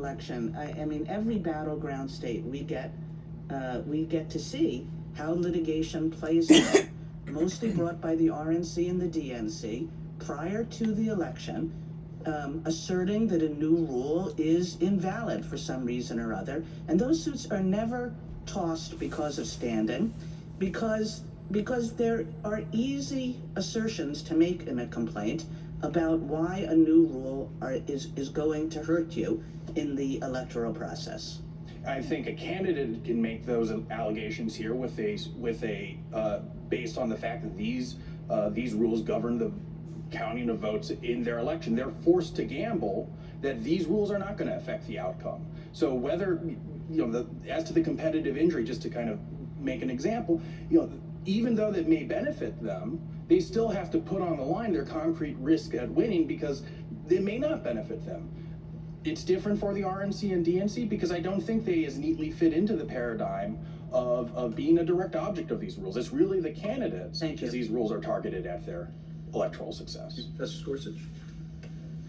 election. I mean, every battleground state we get to see how litigation plays out, mostly brought by the RNC and the DNC prior to the election, asserting that a new rule is invalid for some reason or other. And those suits are never tossed because of standing, because there are easy assertions to make in a complaint about why a new rule is going to hurt you in the electoral process. I think a candidate can make those allegations here with a based on the fact that these rules govern the counting of votes in their election. They're forced to gamble that these rules are not going to affect the outcome. So whether, as to the competitive injury, just to kind of make an example, even though that may benefit them, they still have to put on the line their concrete risk at winning because they may not benefit them. It's different for the RNC and DNC because I don't think they as neatly fit into the paradigm of being a direct object of these rules. It's really the candidates, because these rules are targeted at their electoral success. Justice Gorsuch.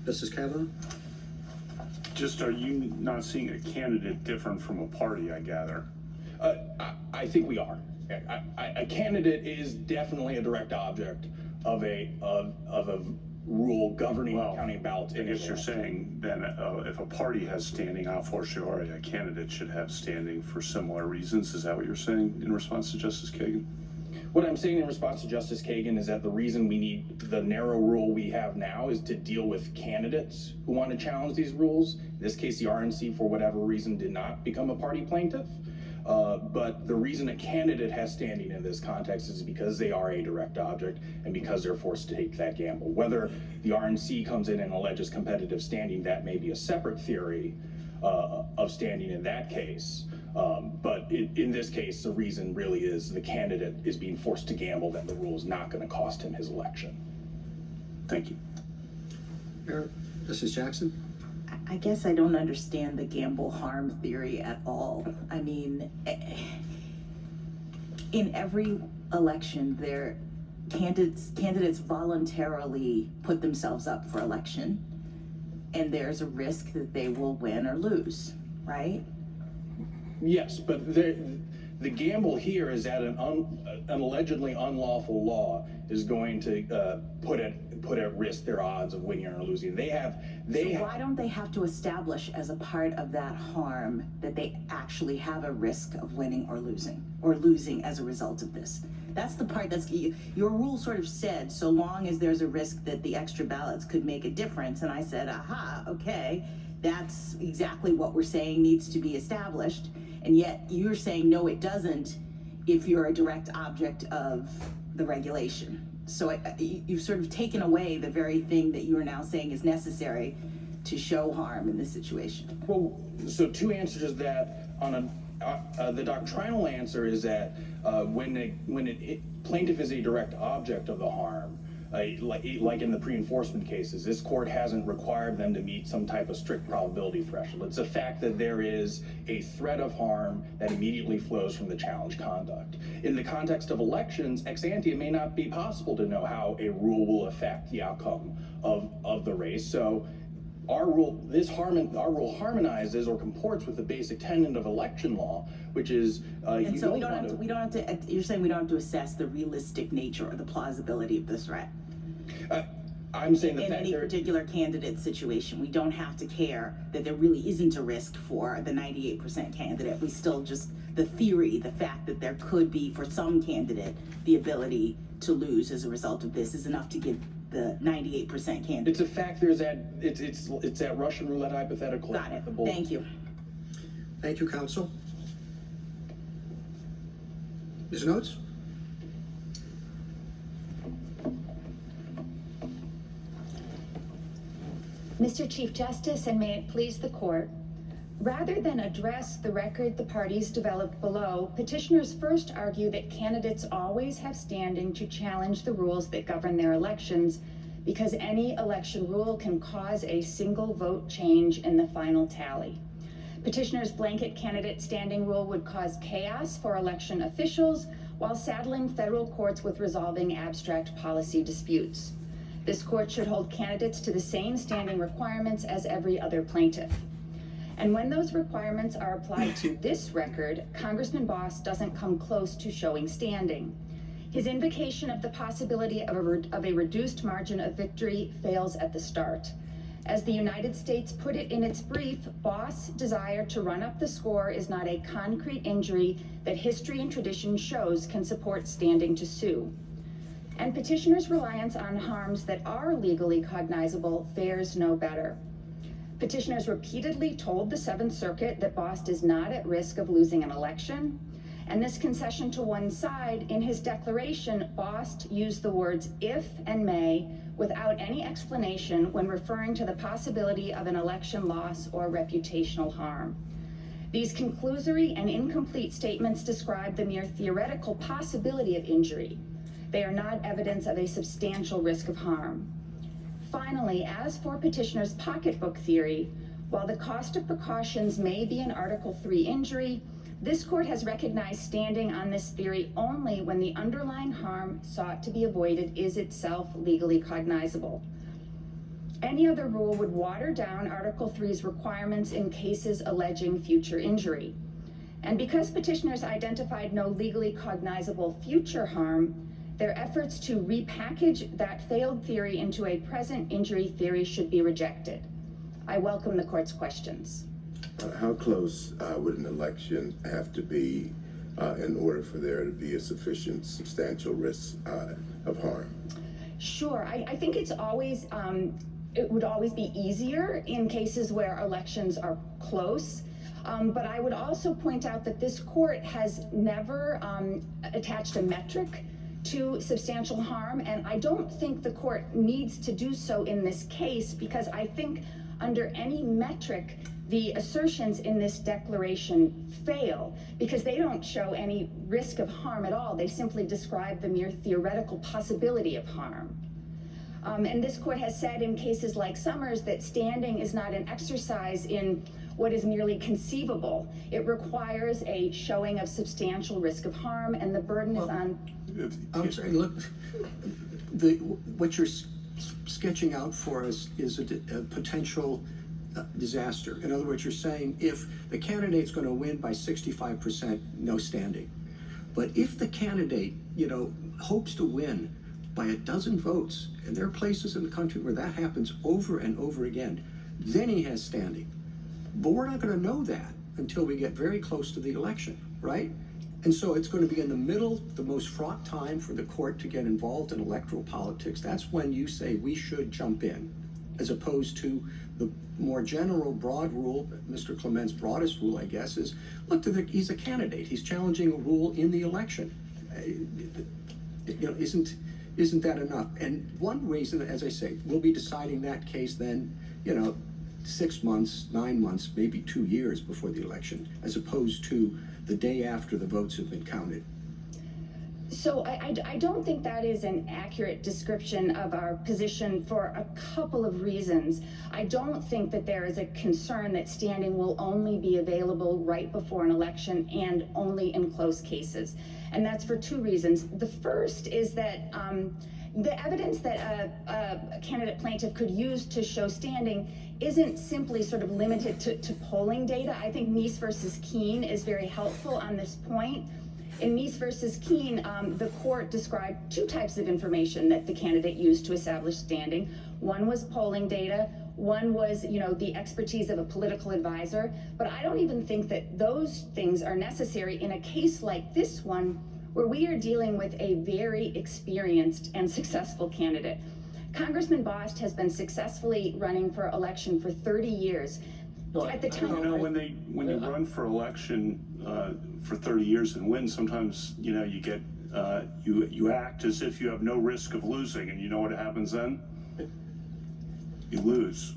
Justice Kavanaugh. Just, are you not seeing a candidate different from a party, I gather? I think we are. A candidate is definitely a direct object of a rule governing counting ballots. I guess you're saying then if a party has standing a fortiori, a candidate should have standing for similar reasons. Is that what you're saying in response to Justice Kagan? What I'm saying in response to Justice Kagan is that the reason we need the narrow rule we have now is to deal with candidates who want to challenge these rules. In this case, the RNC, for whatever reason, did not become a party plaintiff. But the reason a candidate has standing in this context is because they are a direct object and because they're forced to take that gamble. Whether the RNC comes in and alleges competitive standing, that may be a separate theory of standing in that case. But in this case, the reason really is the candidate is being forced to gamble that the rule is not going to cost him his election. Thank you. Justice Jackson. I guess I don't understand the gamble harm theory at all. I mean, in every election, candidates voluntarily put themselves up for election, and there's a risk that they will win or lose, right? Yes, but the gamble here is that an allegedly unlawful law is going to put at risk their odds of winning or losing. Why don't they have to establish as a part of that harm that they actually have a risk of winning or losing as a result of this? That's the part that's your rule sort of said, so long as there's a risk that the extra ballots could make a difference. And I said, aha, okay, that's exactly what we're saying needs to be established. And yet you're saying, no, it doesn't if you're a direct object of the regulation. So you've sort of taken away the very thing that you are now saying is necessary to show harm in this situation. Well, so two answers to that. The doctrinal answer is that when a plaintiff is a direct object of the harm, like in the pre-enforcement cases, this court hasn't required them to meet some type of strict probability threshold. It's a fact that there is a threat of harm that immediately flows from the challenge conduct. In the context of elections, ex ante, it may not be possible to know how a rule will affect the outcome of the race. So our rule harmonizes or comports with the basic tenet of election law, which is and so we don't have to. You're saying we don't have to assess the realistic nature or the plausibility of the threat. I'm saying that in any particular candidate situation, we don't have to care that there really isn't a risk for the 98% candidate. We still just the fact that there could be for some candidate the ability to lose as a result of this is enough to give the 98% candidate. It's a fact. There's that. It's that Russian roulette hypothetical. Got it. Thank you. Thank you, counsel. Ms. Notes? Mr. Chief Justice, and may it please the court, rather than address the record the parties developed below, petitioners first argue that candidates always have standing to challenge the rules that govern their elections because any election rule can cause a single vote change in the final tally. Petitioners' blanket candidate standing rule would cause chaos for election officials while saddling federal courts with resolving abstract policy disputes. This court should hold candidates to the same standing requirements as every other plaintiff. And when those requirements are applied to this record, Congressman Boss doesn't come close to showing standing. His invocation of the possibility of a reduced margin of victory fails at the start. As the United States put it in its brief, Boss' desire to run up the score is not a concrete injury that history and tradition shows can support standing to sue. And petitioners' reliance on harms that are legally cognizable fares no better. Petitioners repeatedly told the Seventh Circuit that Boss is not at risk of losing an election, and this concession to one side, in his declaration, Boss used the words if and may without any explanation when referring to the possibility of an election loss or reputational harm. These conclusory and incomplete statements describe the mere theoretical possibility of injury. They are not evidence of a substantial risk of harm. Finally, as for petitioners' pocketbook theory, while the cost of precautions may be an Article III injury, this court has recognized standing on this theory only when the underlying harm sought to be avoided is itself legally cognizable. Any other rule would water down Article III's requirements in cases alleging future injury. And because petitioners identified no legally cognizable future harm, their efforts to repackage that failed theory into a present injury theory should be rejected. I welcome the court's questions. How close would an election have to be in order for there to be a sufficient substantial risk of harm? Sure, I think it's always, it would always be easier in cases where elections are close. But I would also point out that this court has never attached a metric to substantial harm, and I don't think the court needs to do so in this case, because I think under any metric, the assertions in this declaration fail because they don't show any risk of harm at all. They simply describe the mere theoretical possibility of harm. And this court has said in cases like Summers that standing is not an exercise in what is merely conceivable. It requires a showing of substantial risk of harm, and the burden is on. I'm sorry, look, what you're sketching out for us is a potential disaster. In other words, you're saying if the candidate's going to win by 65%, no standing. But if the candidate, hopes to win by a dozen votes, and there are places in the country where that happens over and over again, then he has standing. But we're not going to know that until we get very close to the election, right? And so it's going to be in the middle, the most fraught time for the court to get involved in electoral politics. That's when you say we should jump in, as opposed to the more general, broad rule. Mr. Clement's broadest rule, I guess, is, look, he's a candidate. He's challenging a rule in the election. Isn't that enough? And one reason, as I say, we'll be deciding that case then, 6 months, 9 months, maybe 2 years before the election, as opposed to the day after the votes have been counted. So I don't think that is an accurate description of our position for a couple of reasons. I don't think that there is a concern that standing will only be available right before an election and only in close cases. And that's for two reasons. The first is that the evidence that a candidate plaintiff could use to show standing isn't simply sort of limited to polling data. I think Meese versus Keene is very helpful on this point. In Meese versus Keene, the court described two types of information that the candidate used to establish standing. One was polling data. One was, the expertise of a political advisor. But I don't even think that those things are necessary in a case like this one, where we are dealing with a very experienced and successful candidate. Congressman Bost has been successfully running for election for 30 years. At the time, when you run for election for 30 years and win, sometimes you get you act as if you have no risk of losing, and you know what happens then? You lose.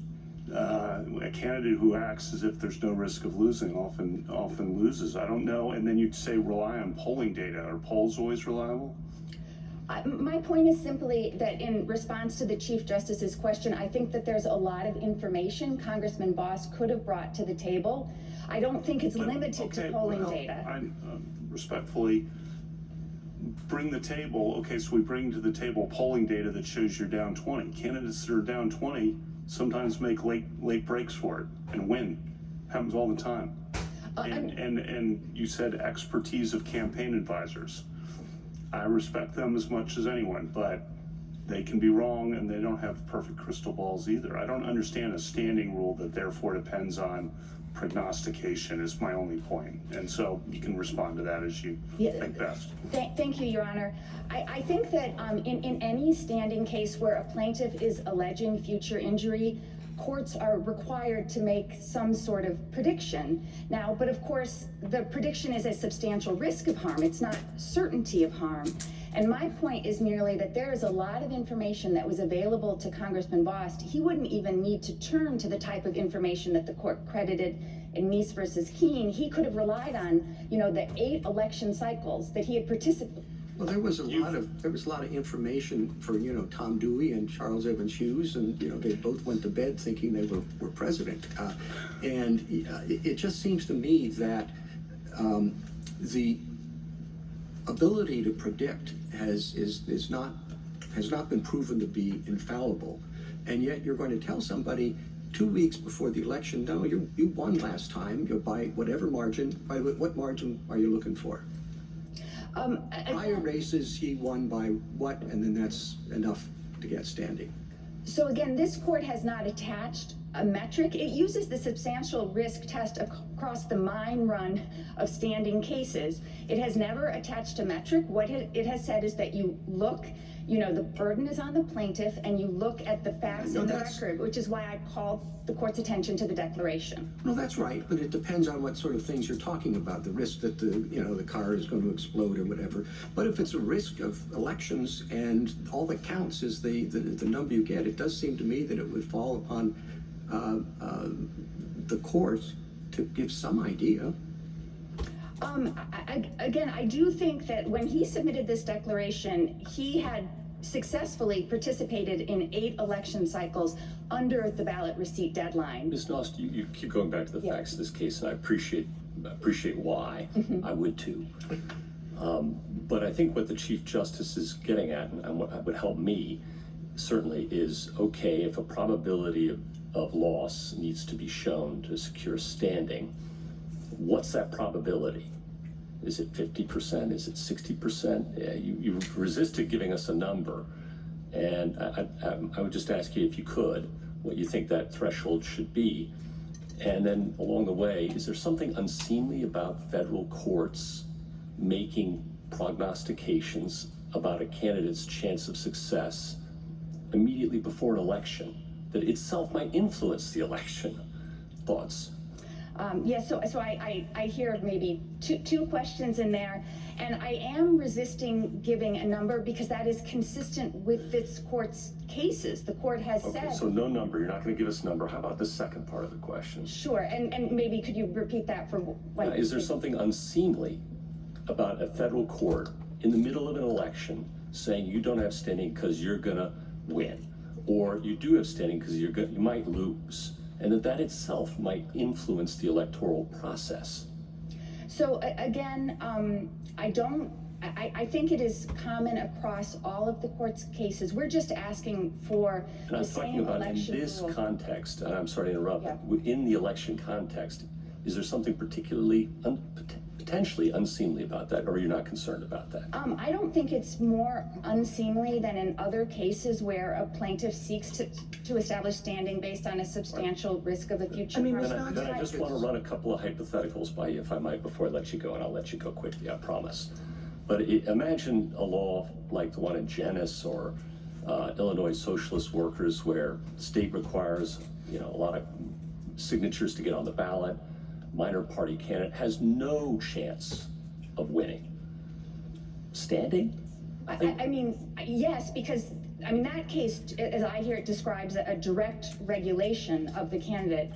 A candidate who acts as if there's no risk of losing often loses. I don't know. And then you'd say rely on polling data. Are polls always reliable? My point is simply that in response to the Chief Justice's question, I think that there's a lot of information Congressman Bost could have brought to the table. I don't think it's limited to polling data. I respectfully bring the table. Okay, so we bring to the table polling data that shows you're down 20. Candidates that are down 20 sometimes make late breaks for it and win. Happens all the time. And you said expertise of campaign advisors. I respect them as much as anyone, but they can be wrong and they don't have perfect crystal balls either. I don't understand a standing rule that therefore depends on prognostication is my only point. And so you can respond to that as you think best. Thank you, Your Honor. I think that in any standing case where a plaintiff is alleging future injury, courts are required to make some sort of prediction. Now, but of course, the prediction is a substantial risk of harm. It's not certainty of harm. And my point is merely that there is a lot of information that was available to Congressman Bost. He wouldn't even need to turn to the type of information that the court credited in Meese versus Keene. He could have relied on, the 8 election cycles that he had participated. Well, there was a lot of information for, Tom Dewey and Charles Evans Hughes, and, they both went to bed thinking they were president. And it just seems to me that the ability to predict has not been proven to be infallible. And yet you're going to tell somebody 2 weeks before the election, no, you won last time, you're by whatever margin. By what margin are you looking for? Prior races, he won by what, and then that's enough to get standing. So again, this court has not attached a metric. It uses the substantial risk test across the mine run of standing cases. It has never attached a metric. What it has said is that you look, the burden is on the plaintiff, and you look at the facts in the record, which is why I called the court's attention to the declaration. No, that's right, but it depends on what sort of things you're talking about, the risk that the car is going to explode or whatever. But if it's a risk of elections and all that counts is the number you get, it does seem to me that it would fall upon the court to give some idea. I do think that when he submitted this declaration, he had successfully participated in 8 election cycles under the ballot receipt deadline. Ms. Nost, you keep going back to the facts of this case, and I appreciate why. I would too. But I think what the Chief Justice is getting at, and what would help me certainly, is okay, if a probability of loss needs to be shown to secure standing, what's that probability? Is it 50%? Is it 60%? You've resisted giving us a number. And I would just ask you, if you could, what you think that threshold should be. And then along the way, is there something unseemly about federal courts making prognostications about a candidate's chance of success immediately before an election that itself might influence the election? Thoughts? So I hear maybe two questions in there, and I am resisting giving a number because that is consistent with this court's cases. The court has said. Okay, so no number. You're not going to give us a number. How about the second part of the question? Sure, and maybe could you repeat that for what? Is there something unseemly about a federal court in the middle of an election saying you don't have standing because you're going to win, or you do have standing because you might lose? And that itself might influence the electoral process. So again, I think it is common across all of the court's cases. We're just asking for and the same election I'm talking about in this rule. Context, and I'm sorry to interrupt, Yeah. within the election context, is there something particularly potentially unseemly about that, or you're not concerned about that? I don't think it's more unseemly than in other cases where a plaintiff seeks to establish standing based on a substantial risk of a future. Then I just want to run a couple of hypotheticals by you, if I might, before I let you go, and I'll let you go quickly, I promise. But imagine a law like the one in Genes or Illinois Socialist Workers, where the state requires a lot of signatures to get on the ballot. Minor party candidate has no chance of winning. Standing? Yes, because that case, as I hear it, describes a direct regulation of the candidate.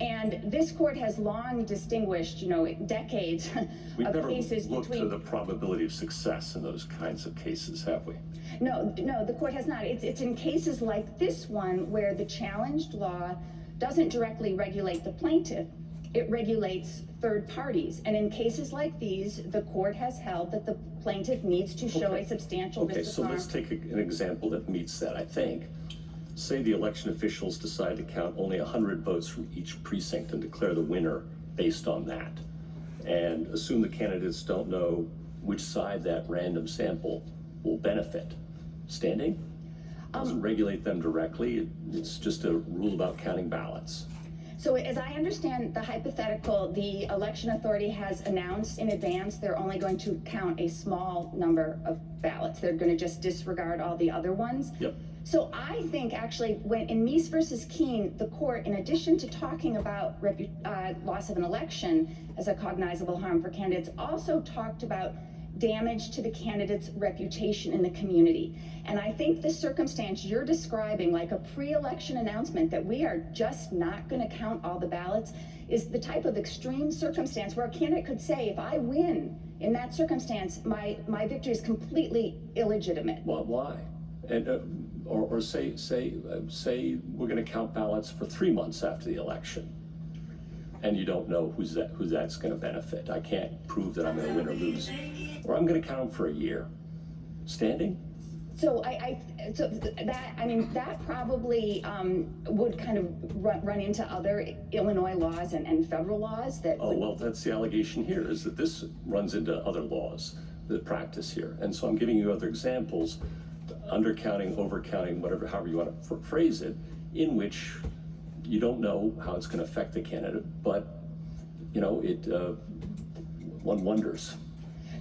And this court has long distinguished, decades We've of cases never looked between. to the probability of success in those kinds of cases, have we? No, the court has not. It's in cases like this one where the challenged law doesn't directly regulate the plaintiff. It regulates third parties. And in cases like these, the court has held that the plaintiff needs to show a substantial risk of so harm. let's take an example that meets that, I think. say the election officials decide to count only 100 votes from each precinct and declare the winner based on that, and assume the candidates don't know which side that random sample will benefit. Standing? Doesn't regulate them directly. It's just a rule about counting ballots. So as I understand the hypothetical, the election authority has announced in advance they're only going to count a small number of ballots. They're going to just disregard all the other ones. Yep. So I think actually when in Meese versus Keene, the court, in addition to talking about loss of an election as a cognizable harm for candidates, also talked about damage to the candidate's reputation in the community. And I think the circumstance you're describing, like a pre-election announcement that we are just not going to count all the ballots, is the type of extreme circumstance where a candidate could say, if I win in that circumstance, my victory is completely illegitimate. Well, why? And or say we're going to count ballots for 3 months after the election, and you don't know who that's going to benefit. I can't prove that I'm going to win or lose, or I'm going to count them for a year. Standing? So that probably would kind of run into other Illinois laws and federal laws that. Oh, well, that's the allegation here, is that this runs into other laws, the practice here. And so I'm giving you other examples, undercounting, overcounting, however you want to phrase it, in which you don't know how it's going to affect the candidate, but one wonders.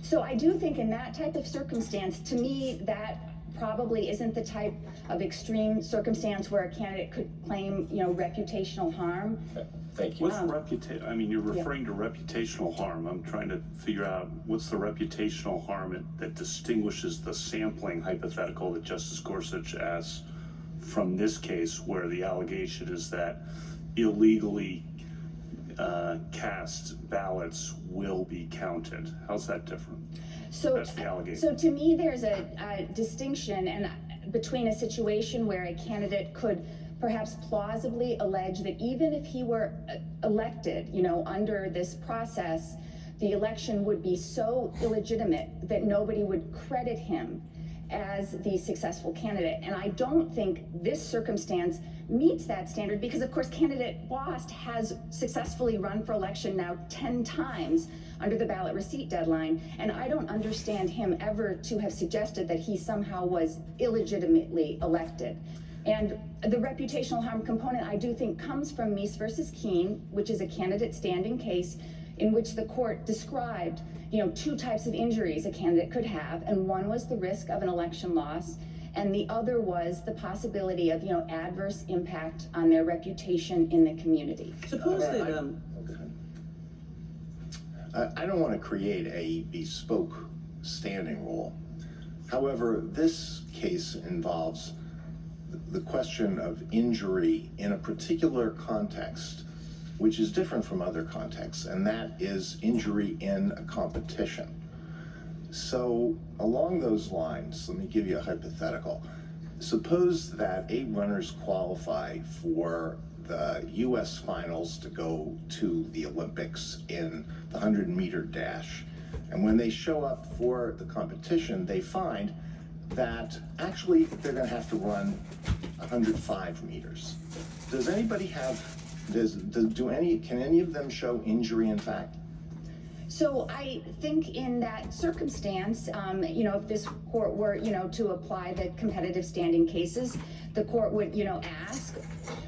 So I do think in that type of circumstance, to me, that probably isn't the type of extreme circumstance where a candidate could claim, reputational harm. Okay. Thank you. What's I mean, you're referring to reputational harm. I'm trying to figure out what's the reputational harm that distinguishes the sampling hypothetical that Justice Gorsuch asked from this case, where the allegation is that illegally cast ballots will be counted. How's that different? So that's the allegation. So to me, there's a distinction between a situation where a candidate could perhaps plausibly allege that even if he were elected, under this process, the election would be so illegitimate that nobody would credit him as the successful candidate. And I don't think this circumstance meets that standard because, of course, candidate Bost has successfully run for election now 10 times under the ballot receipt deadline, and I don't understand him ever to have suggested that he somehow was illegitimately elected. And the reputational harm component, I do think, comes from Meese versus Keene, which is a candidate standing case in which the court described, 2 types of injuries a candidate could have, and one was the risk of an election loss, and the other was the possibility of, adverse impact on their reputation in the community. Suppose that, I don't want to create a bespoke standing rule. However, this case involves the question of injury in a particular context, which is different from other contexts, and that is injury in a competition. So along those lines, let me give you a hypothetical. Suppose that 8 runners qualified for the U.S. finals to go to the Olympics in the 100-meter dash. And when they show up for the competition, they find that actually they're going to have to run 105 meters. Does anybody can any of them show injury in fact? So I think in that circumstance, if this court were, to apply the competitive standing cases, the court would, ask,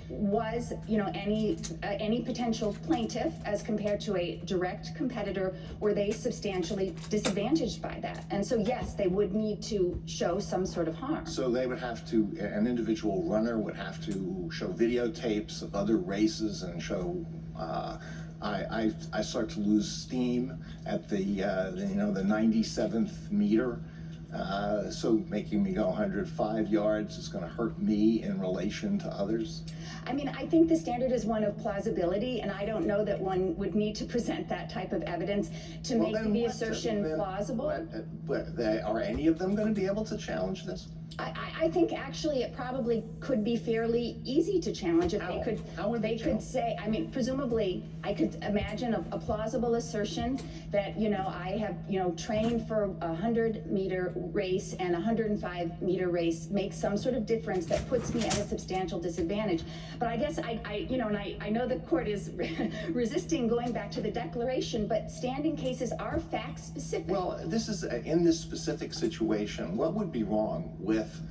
was, any potential plaintiff as compared to a direct competitor, were they substantially disadvantaged by that? And so, yes, they would need to show some sort of harm. So they would have to, an individual runner would have to show videotapes of other races and show, I start to lose steam at the 97th meter. So making me go 105 yards is going to hurt me in relation to others? I mean, I think the standard is one of plausibility, and I don't know that one would need to present that type of evidence to make the assertion plausible. But are any of them going to be able to challenge this? I think actually it probably could be fairly easy to challenge if How? they could. How would they could challenge? say, I mean, presumably, I could imagine a plausible assertion that, I have, trained for a 100-meter race and a 105-meter race makes some sort of difference that puts me at a substantial disadvantage. But I guess I know the court is resisting going back to the declaration, but standing cases are fact specific. Well, this is, in this specific situation, what would be wrong with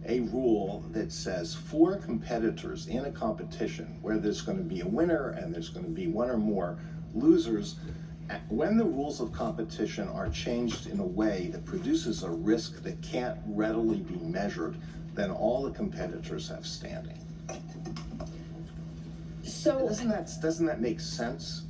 a rule that says 4 competitors in a competition where there's going to be a winner and there's going to be 1 or more losers, when the rules of competition are changed in a way that produces a risk that can't readily be measured, then all the competitors have standing. So Doesn't that make sense?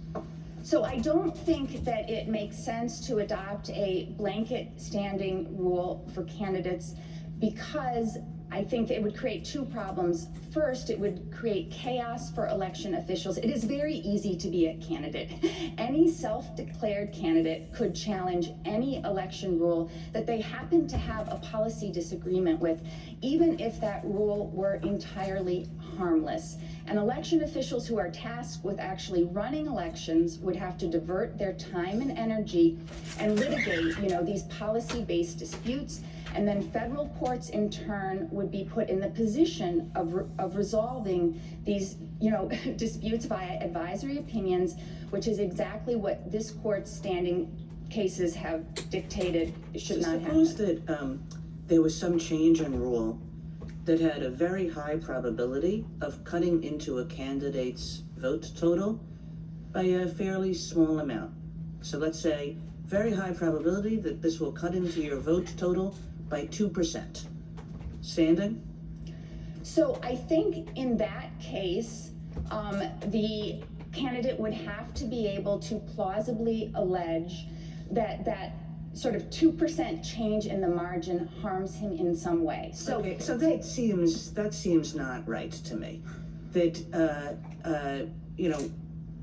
So I don't think that it makes sense to adopt a blanket standing rule for candidates because I think it would create 2 problems. First, it would create chaos for election officials. It is very easy to be a candidate. Any self-declared candidate could challenge any election rule that they happen to have a policy disagreement with, even if that rule were entirely harmless. And election officials who are tasked with actually running elections would have to divert their time and energy and litigate, these policy-based disputes. And then federal courts in turn would be put in the position of resolving these, disputes via advisory opinions, which is exactly what this court's standing cases have dictated should not happen. Suppose that there was some change in rule that had a very high probability of cutting into a candidate's vote total by a fairly small amount. So let's say very high probability that this will cut into your vote total by 2%. Standing? So I think in that case, the candidate would have to be able to plausibly allege that sort of 2% change in the margin harms him in some way. So, okay, so that seems not right to me. That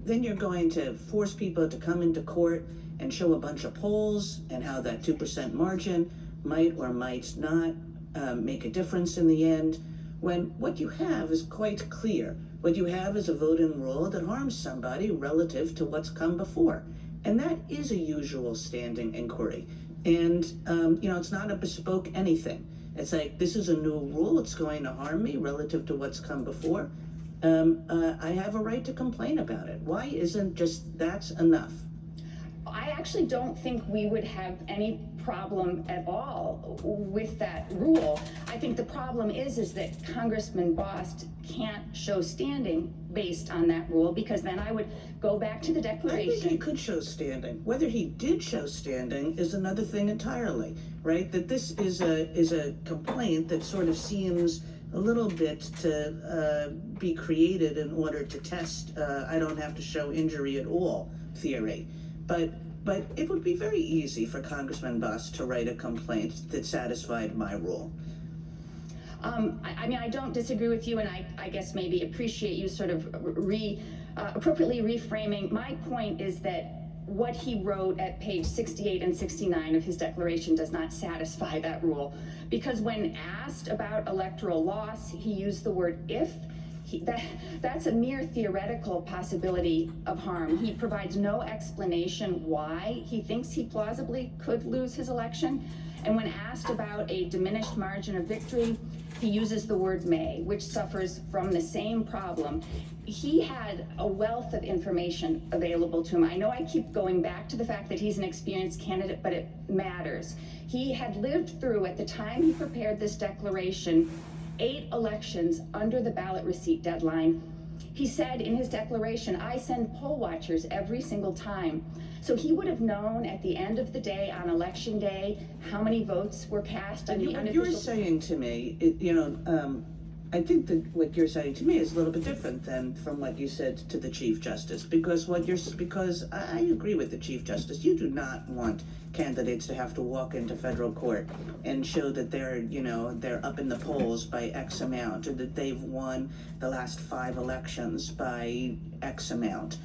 then you're going to force people to come into court and show a bunch of polls and how that 2% margin might or might not make a difference in the end, when what you have is quite clear. What you have is a voting rule that harms somebody relative to what's come before. And that is a usual standing inquiry. And, it's not a bespoke anything. It's like, this is a new rule, it's going to harm me relative to what's come before. I have a right to complain about it. Why isn't just that's enough? I actually don't think we would have any problem at all with that rule. I think the problem is that Congressman Bost can't show standing based on that rule, because then I would go back to the declaration. I think he could show standing. Whether he did show standing is another thing entirely, right? That this is a complaint that sort of seems a little bit to be created in order to test I don't have to show injury at all theory. But it would be very easy for Congressman Bost to write a complaint that satisfied my rule. I don't disagree with you, and I guess maybe appreciate you sort of appropriately reframing. My point is that what he wrote at page 68 and 69 of his declaration does not satisfy that rule, because when asked about electoral loss, he used the word if. That's a mere theoretical possibility of harm. He provides no explanation why he thinks he plausibly could lose his election. And when asked about a diminished margin of victory, he uses the word may, which suffers from the same problem. He had a wealth of information available to him. I know I keep going back to the fact that he's an experienced candidate, but it matters. He had lived through, at the time he prepared this declaration, 8 elections under the ballot receipt deadline. He said in his declaration, I send poll watchers every single time. So he would have known at the end of the day, on election day, how many votes were cast on the What unofficial. you're saying to me, I think that what you're saying to me is a little bit different than from what you said to the Chief Justice, because I agree with the Chief Justice. You do not want candidates to have to walk into federal court and show that they're up in the polls by X amount, or that they've won the last 5 elections by X amount.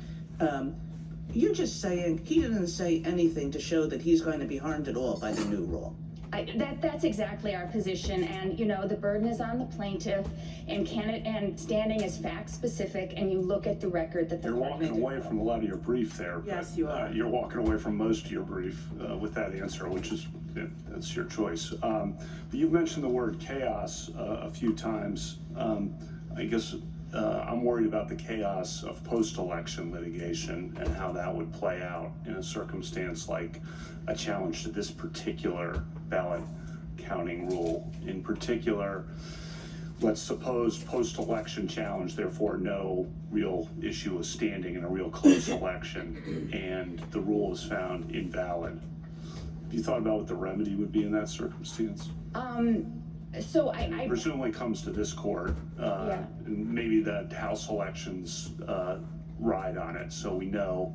You're just saying he didn't say anything to show that he's going to be harmed at all by the new rule. That's exactly our position, and you know, the burden is on the plaintiff, and standing is fact specific, and you look at the record that the You're court walking made. away from a lot of your brief there. Yes, but, you are. You're walking away from most of your brief with that answer, which is, that's your choice. But you've mentioned the word chaos a few times. I guess I'm worried about the chaos of post-election litigation and how that would play out in a circumstance like a challenge to this particular ballot counting rule. In particular, let's suppose post-election challenge, therefore no real issue of standing in a real close election, and the rule is found invalid. Have you thought about what the remedy would be in that circumstance? So I Presumably comes to this court, Yeah. and maybe the House elections ride on it, so we know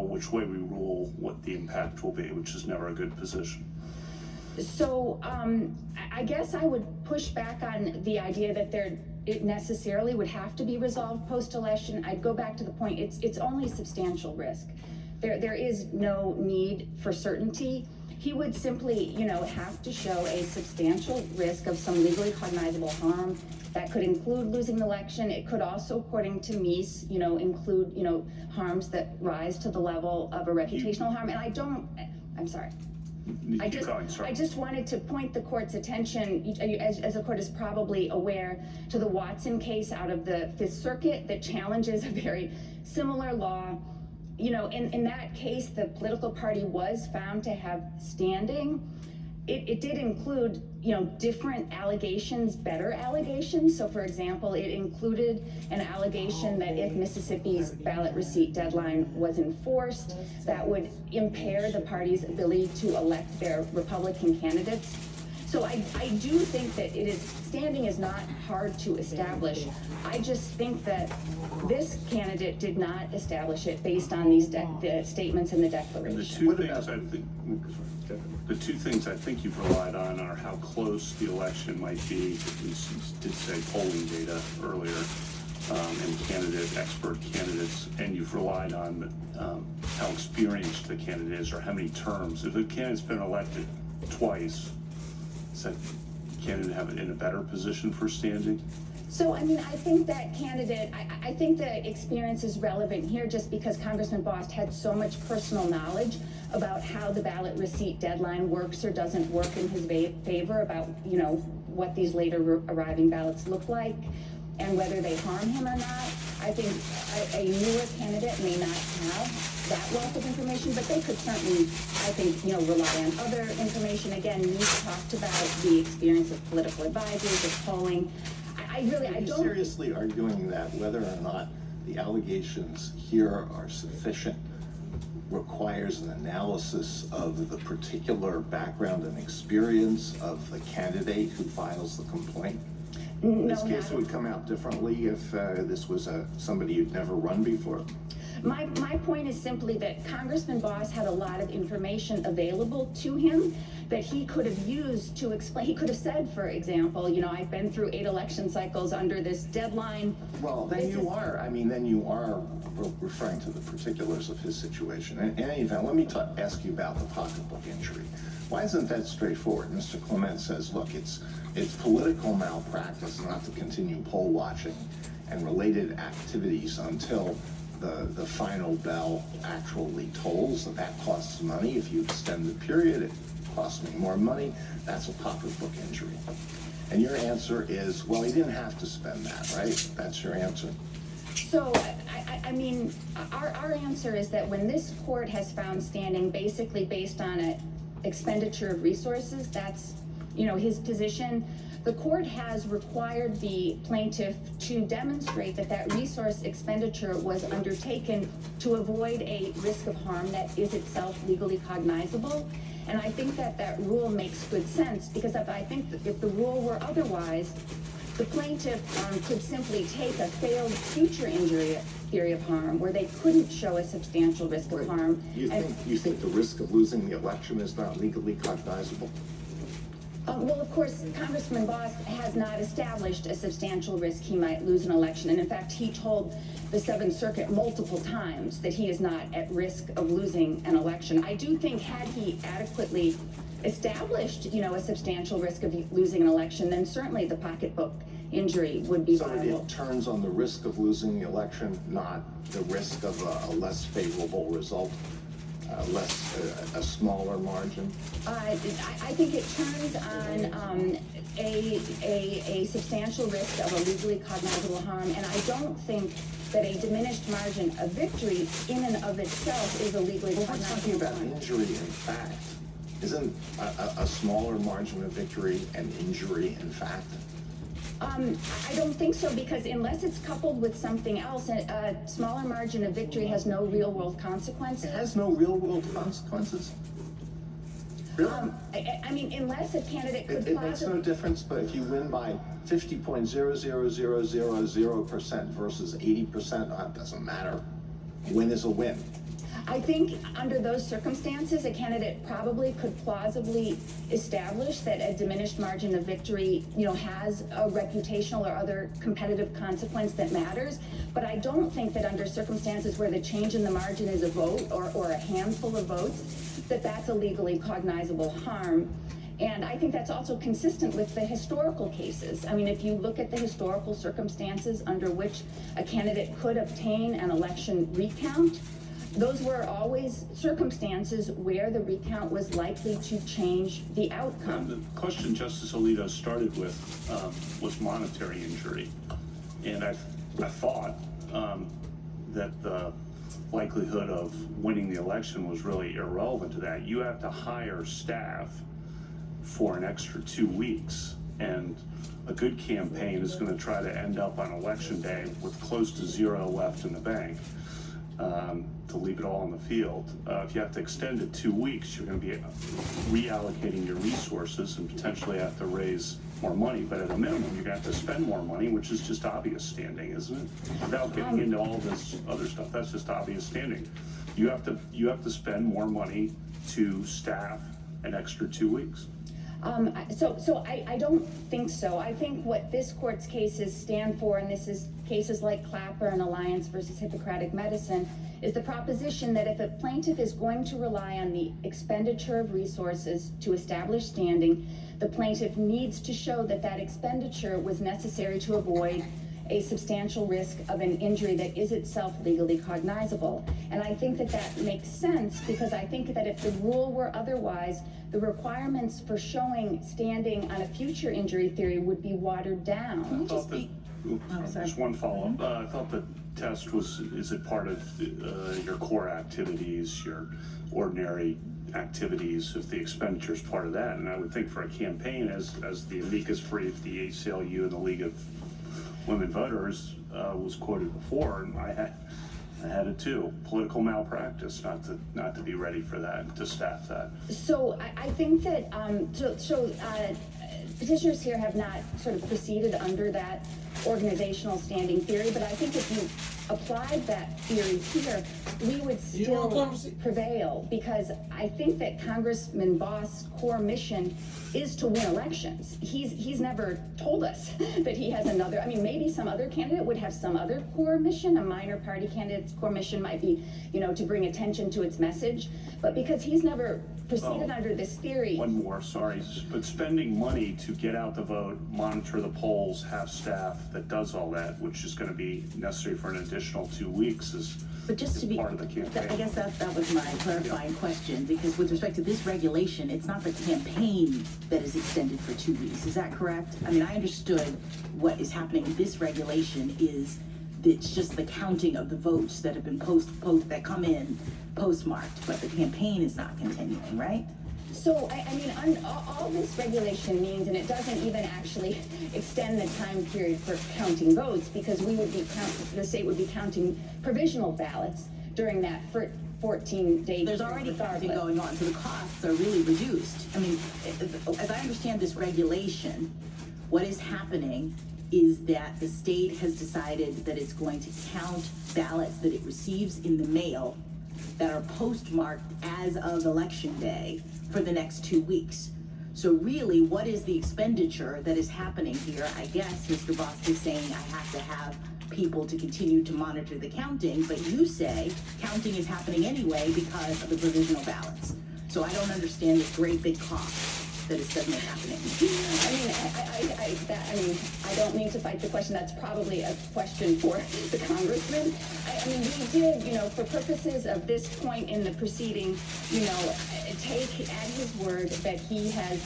which way we rule, what the impact will be, which is never a good position. So, I guess I would push back on the idea that it necessarily would have to be resolved post-election. I'd go back to the point, it's only substantial risk. There is no need for certainty. He would simply, you know, have to show a substantial risk of some legally cognizable harm. That could include losing the election. It could also, according to Meese, you know, include, you know, harms that rise to the level of a reputational harm. And I'm sorry. I just wanted to point the court's attention, as the court is probably aware, to the Watson case out of the Fifth Circuit that challenges a very similar law. You know, in that case, the political party was found to have standing. It did include, you know, different allegations, better allegations. So for example, it included an allegation that if Mississippi's ballot receipt deadline was enforced, that would impair the party's ability to elect their Republican candidates. So I do think that standing is not hard to establish. I just think that this candidate did not establish it based on these the statements in the declaration. The two things I think you've relied on are how close the election might be. You did say polling data earlier, and expert candidates, and you've relied on how experienced the candidate is or how many terms. If a candidate's been elected twice, does that candidate have it in a better position for standing? So, I mean, I think that candidate, I think the experience is relevant here just because Congressman Bost had so much personal knowledge about how the ballot receipt deadline works or doesn't work in his favor, about, you know, what these later arriving ballots look like and whether they harm him or not. I think a newer candidate may not have that wealth of information, but they could certainly, I think, you know, rely on other information. Again, you talked about the experience of political advisors, of polling. I Are you seriously arguing that whether or not the allegations here are sufficient requires an analysis of the particular background and experience of the candidate who files the complaint? No, This case would come out differently if this was somebody who'd never run before. My point is simply that Congressman Bost had a lot of information available to him that he could have used to explain. He could have said, for example, you know, I've been through 8 election cycles under this deadline. Well, then you are referring to the particulars of his situation. In any event, let me ask you about the pocketbook injury. Why isn't that straightforward? Mr. Clement says, look, it's political malpractice not to continue poll watching and related activities until the final bell actually tolls. That costs money. If you extend the period, it costs me more money. That's a pocketbook injury. And your answer is, well, he didn't have to spend that, right? That's your answer. So, I mean, our answer is that when this court has found standing basically based on an expenditure of resources, that's, you know, his position. The court has required the plaintiff to demonstrate that that resource expenditure was undertaken to avoid a risk of harm that is itself legally cognizable. And I think that that rule makes good sense, because I think that if the rule were otherwise, the plaintiff could simply take a failed future injury theory of harm where they couldn't show a substantial risk of harm. You think the risk of losing the election is not legally cognizable? Well, of course, Congressman Bost has not established a substantial risk he might lose an election. And in fact, he told the Seventh Circuit multiple times that he is not at risk of losing an election. I do think had he adequately established, a substantial risk of losing an election, then certainly the pocketbook injury would be So viable. it turns on the risk of losing the election, not the risk of a less favorable result, a smaller margin. I think it turns on a substantial risk of a legally cognizable harm, and I don't think that a diminished margin of victory in and of itself is a legally Well, we're talking cognizable about harm. injury in fact. Isn't a smaller margin of victory an injury in fact? I don't think so, because unless it's coupled with something else, a smaller margin of victory has no real-world consequences. It has no real-world consequences? Really? I mean, unless a candidate could It makes no plausibly. difference, but if you win by 50.00000% versus 80%, it doesn't matter. Win is a win. I think under those circumstances, a candidate probably could plausibly establish that a diminished margin of victory, has a reputational or other competitive consequence that matters. But I don't think that under circumstances where the change in the margin is a vote or a handful of votes, that that's a legally cognizable harm. And I think that's also consistent with the historical cases. I mean, if you look at the historical circumstances under which a candidate could obtain an election recount, those were always circumstances where the recount was likely to change the outcome. The question Justice Alito started with was monetary injury. And I thought that the likelihood of winning the election was really irrelevant to that. You have to hire staff for an extra 2 weeks. And a good campaign is going to try to end up on election day with close to zero left in the bank. To leave it all on the field. If you have to extend it 2 weeks, you're going to be reallocating your resources and potentially have to raise more money. But at a minimum, you're going to have to spend more money, which is just obvious standing, isn't it? Without getting into all this other stuff, that's just obvious standing. You have to spend more money to staff an extra 2 weeks. So I don't think so. I think what this court's cases stand for, and this is cases like Clapper and Alliance versus Hippocratic Medicine, is the proposition that if a plaintiff is going to rely on the expenditure of resources to establish standing, the plaintiff needs to show that that expenditure was necessary to avoid a substantial risk of an injury that is itself legally cognizable. And I think that that makes sense, because I think that if the rule were otherwise, the requirements for showing standing on a future injury theory would be watered down. Just one follow-up. I thought the test is it part of your core activities, your ordinary activities, if the expenditure is part of that? And I would think for a campaign, as the amicus brief, the ACLU and the League of Women Voters was quoted before, and I had it too. Political malpractice, not to be ready for that, to staff that. So I think that petitioners here have not sort of proceeded under that organizational standing theory, but I think if you applied that theory here, we would still prevail, because I think that Congressman Boss' core mission is to win elections. He's never told us that he has another. I mean, maybe some other candidate would have some other core mission. A minor party candidate's core mission might be, to bring attention to its message. But because he's never proceeded under this theory. One more, sorry, but spending money to get out the vote, monitor the polls, have staff that does all that, which is going to be necessary for an additional 2 weeks, is But just to be, part of the campaign. I guess that was my clarifying question, because with respect to this regulation, it's not the campaign that is extended for 2 weeks. Is that correct? I mean, I understood what is happening with this regulation is it's just the counting of the votes that have been that come in postmarked, but the campaign is not continuing, right? So, I mean, all this regulation means, and it doesn't even actually extend the time period for counting votes, because the state would be counting provisional ballots during that 14-day period. There's already counting regardless. going on, so the costs are really reduced. I mean, as I understand this regulation, what is happening is that the state has decided that it's going to count ballots that it receives in the mail that are postmarked as of election day for the next 2 weeks. So really, what is the expenditure that is happening here? I guess Mr. Boss is saying I have to have people to continue to monitor the counting, but you say counting is happening anyway because of the provisional ballots. So I don't understand this great big cost that is suddenly happening. I don't mean to fight the question. That's probably a question for the congressman. We did, for purposes of this point in the proceeding, take at his word that he has,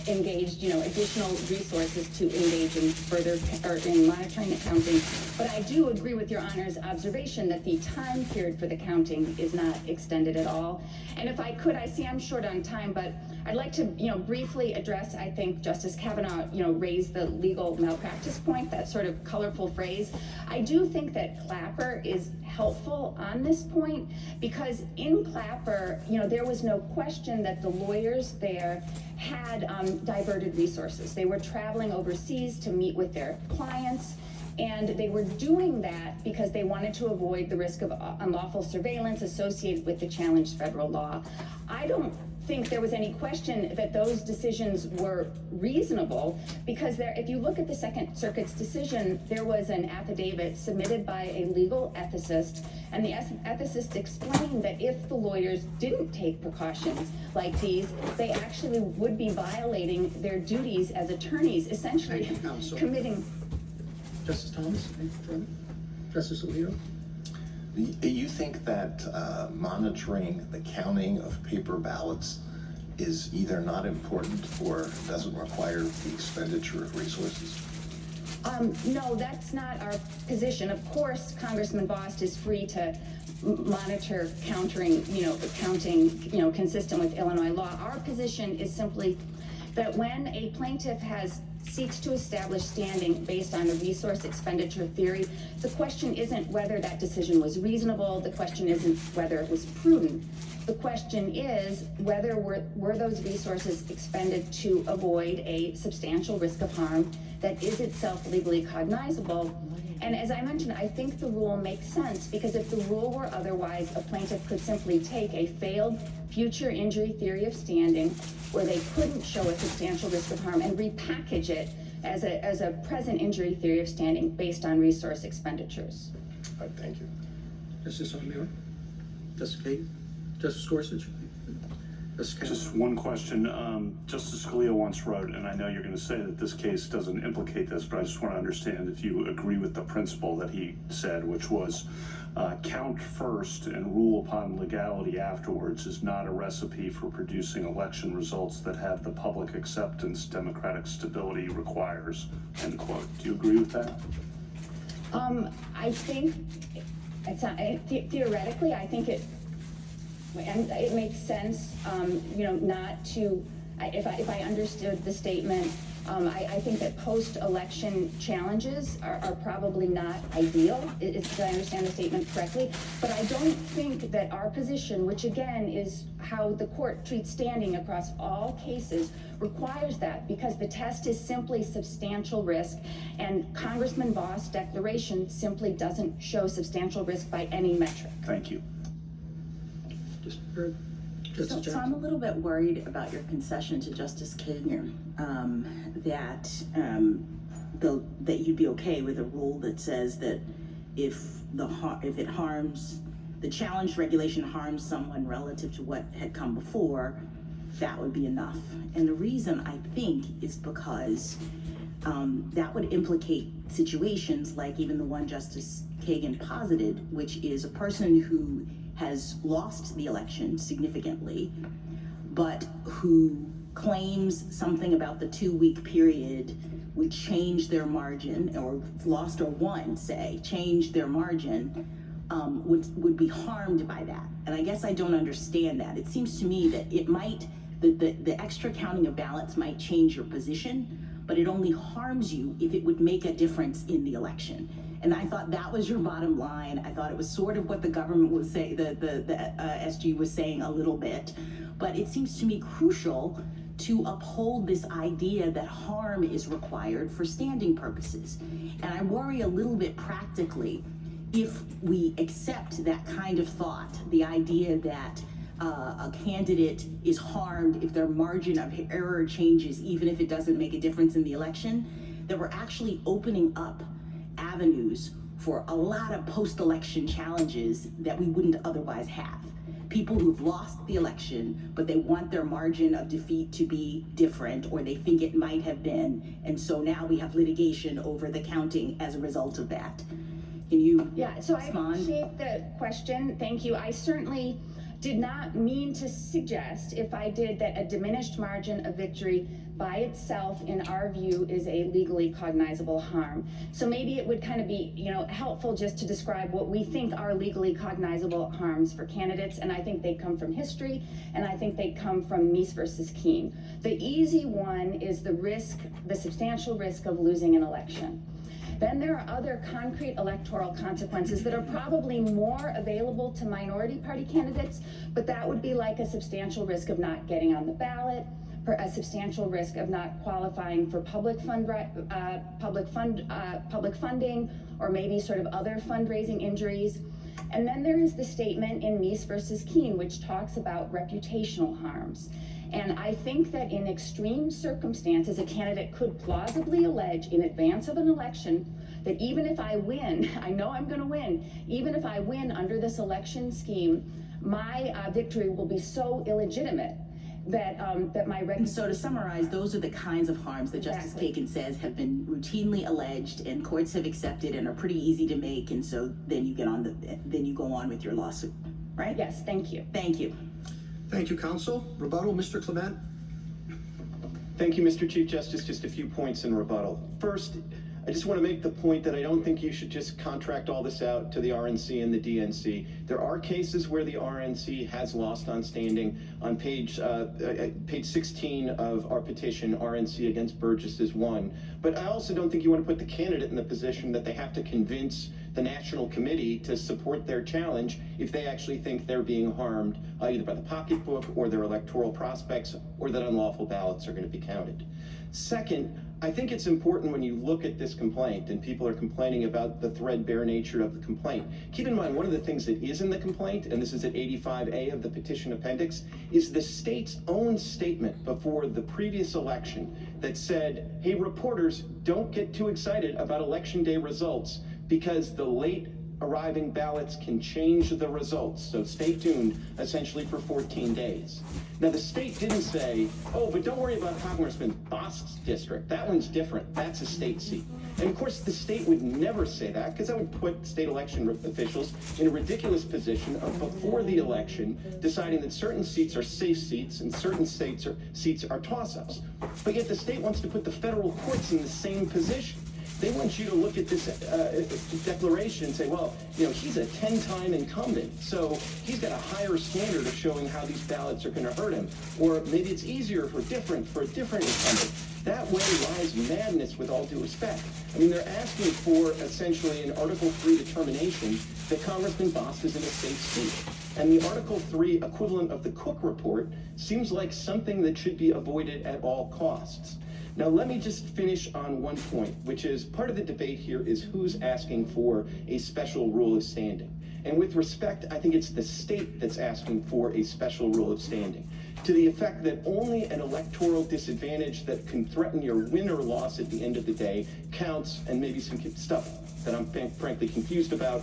engaged, additional resources to engage in further, or in monitoring the counting. But I do agree with Your Honor's observation that the time period for the counting is not extended at all. And if I could, I see I'm short on time, but I'd like to, briefly address, I think Justice Kavanaugh, raised the legal malpractice point, that sort of colorful phrase. I do think that Clapper is helpful on this point, because in Clapper, there was no question that the lawyers there had diverted resources. They were traveling overseas to meet with their clients, and they were doing that because they wanted to avoid the risk of unlawful surveillance associated with the challenged federal law. I don't think there was any question that those decisions were reasonable, because if you look at the Second Circuit's decision, there was an affidavit submitted by a legal ethicist, and the ethicist explained that if the lawyers didn't take precautions like these, they actually would be violating their duties as attorneys, essentially Thank you, counsel. committing. Justice Thomas, anything further? Justice Alito? You think that monitoring the counting of paper ballots is either not important or doesn't require the expenditure of resources? No, that's not our position. Of course, Congressman Bost is free to monitor counting, consistent with Illinois law. Our position is simply that when a plaintiff seeks to establish standing based on a resource expenditure theory, the question isn't whether that decision was reasonable. The question isn't whether it was prudent. The question is whether were those resources expended to avoid a substantial risk of harm that is itself legally cognizable. And as I mentioned, I think the rule makes sense, because if the rule were otherwise, a plaintiff could simply take a failed future injury theory of standing where they couldn't show a substantial risk of harm and repackage it as a present injury theory of standing based on resource expenditures. All right, thank you. Justice O'Meara? Justice Kagan? Justice Gorsuch? Justice Kavanaugh? Just one question. Justice Scalia once wrote, and I know you're going to say that this case doesn't implicate this, but I just want to understand if you agree with the principle that he said, which was count first and rule upon legality afterwards is not a recipe for producing election results that have the public acceptance democratic stability requires, end quote. Do you agree with that? I think it's not, theoretically, I think it makes sense, not to, if I understood the statement, I think that post-election challenges are probably not ideal, if I understand the statement correctly. But I don't think that our position, which again is how the court treats standing across all cases, requires that, because the test is simply substantial risk, and Congressman Bost's declaration simply doesn't show substantial risk by any metric. Thank you. So I'm a little bit worried about your concession to Justice Kagan, that you'd be okay with a rule that says that if it harms, the challenged regulation harms someone relative to what had come before, that would be enough. And the reason, I think, is because that would implicate situations like even the one Justice Kagan posited, which is a person who has lost the election significantly, but who claims something about the 2-week period would change their margin, or lost or won, say, change their margin, would be harmed by that. And I guess I don't understand that. It seems to me that it might, the extra counting of ballots might change your position, but it only harms you if it would make a difference in the election. And I thought that was your bottom line. I thought it was sort of what the government was saying, the SG was saying a little bit. But it seems to me crucial to uphold this idea that harm is required for standing purposes. And I worry a little bit practically if we accept that kind of thought, the idea that a candidate is harmed if their margin of error changes, even if it doesn't make a difference in the election, that we're actually opening up avenues for a lot of post-election challenges that we wouldn't otherwise have. people who've lost the election, but they want their margin of defeat to be different, or they think it might have been, and so now we have litigation over the counting as a result of that. Can you Yeah, so I respond? appreciate the question. Thank you. I certainly did not mean to suggest, if I did, that a diminished margin of victory by itself, in our view, is a legally cognizable harm. So maybe it would kind of be, helpful just to describe what we think are legally cognizable harms for candidates, and I think they come from history, and I think they come from Meese versus Keene. The easy one is the substantial risk of losing an election. Then there are other concrete electoral consequences that are probably more available to minority party candidates, but that would be like a substantial risk of not getting on the ballot, a substantial risk of not qualifying for public funding, or maybe sort of other fundraising injuries. And then there is the statement in Meese versus Keene, which talks about reputational harms. And I think that in extreme circumstances, a candidate could plausibly allege in advance of an election that even if I win, I know I'm going to win, even if I win under this election scheme, my victory will be so illegitimate that my record. So to summarize, those are the kinds of harms that Justice Exactly. Kagan says have been routinely alleged and courts have accepted and are pretty easy to make, and so then you go on with your lawsuit, right? Yes, thank you. Thank you. Thank you, counsel. Rebuttal, Mr. Clement? Thank you, Mr. Chief Justice. Just a few points in rebuttal. First, I just want to make the point that I don't think you should just contract all this out to the RNC and the DNC. There are cases where the RNC has lost on standing. On page 16 of our petition, RNC against Burgess is one. But I also don't think you want to put the candidate in the position that they have to convince the National Committee to support their challenge if they actually think they're being harmed either by the pocketbook or their electoral prospects, or that unlawful ballots are going to be counted. Second, I think it's important when you look at this complaint and people are complaining about the threadbare nature of the complaint. Keep in mind, one of the things that is in the complaint, and this is at 85A of the petition appendix, is the state's own statement before the previous election that said, hey, reporters, don't get too excited about election day results because the late arriving ballots can change the results. So stay tuned, essentially, for 14 days. Now, the state didn't say, oh, but don't worry about Congressman Bosk's district. That one's different. That's a state seat. And of course, the state would never say that, because that would put state election officials in a ridiculous position of, before the election, deciding that certain seats are safe seats and certain seats are toss-ups. But yet the state wants to put the federal courts in the same position. They want you to look at this declaration and say, well, he's a 10-time incumbent, so he's got a higher standard of showing how these ballots are going to hurt him. Or maybe it's easier for a different incumbent. That way lies madness, with all due respect. I mean, they're asking for, essentially, an Article 3 determination that Congressman Bosk is in a safe seat. And the Article 3 equivalent of the Cook Report seems like something that should be avoided at all costs. Now, let me just finish on one point, which is part of the debate here is who's asking for a special rule of standing. And with respect, I think it's the state that's asking for a special rule of standing, to the effect that only an electoral disadvantage that can threaten your win or loss at the end of the day counts, and maybe some stuff that I'm frankly confused about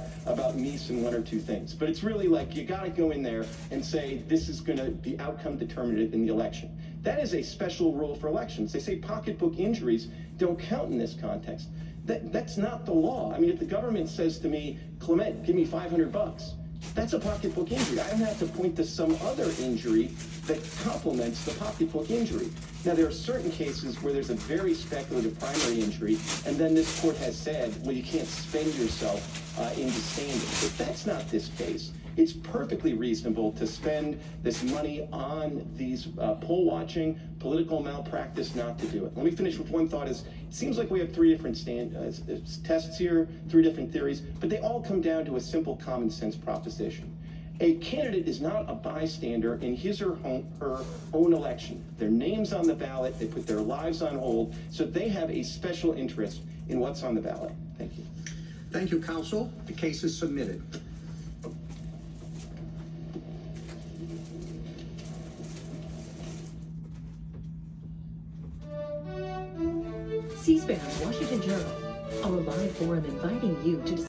Meese and one or two things. But it's really like, you gotta go in there and say, this is gonna be outcome determinative in the election. That is a special rule for elections. They say pocketbook injuries don't count in this context. That's not the law. I mean, if the government says to me, Clement, give me $500, that's a pocketbook injury. I don't have to point to some other injury that complements the pocketbook injury. Now, there are certain cases where there's a very speculative primary injury, and then this court has said, well, you can't spend yourself into standing. But that's not this case. It's perfectly reasonable to spend this money on these poll watching, political malpractice, not to do it. Let me finish with one thought. It seems like we have three different tests here, three different theories, but they all come down to a simple common sense proposition. A candidate is not a bystander in his or her own election. Their name's on the ballot, they put their lives on hold, so they have a special interest in what's on the ballot. Thank you. Thank you, counsel. The case is submitted. C-SPAN's Washington Journal, our live forum inviting you to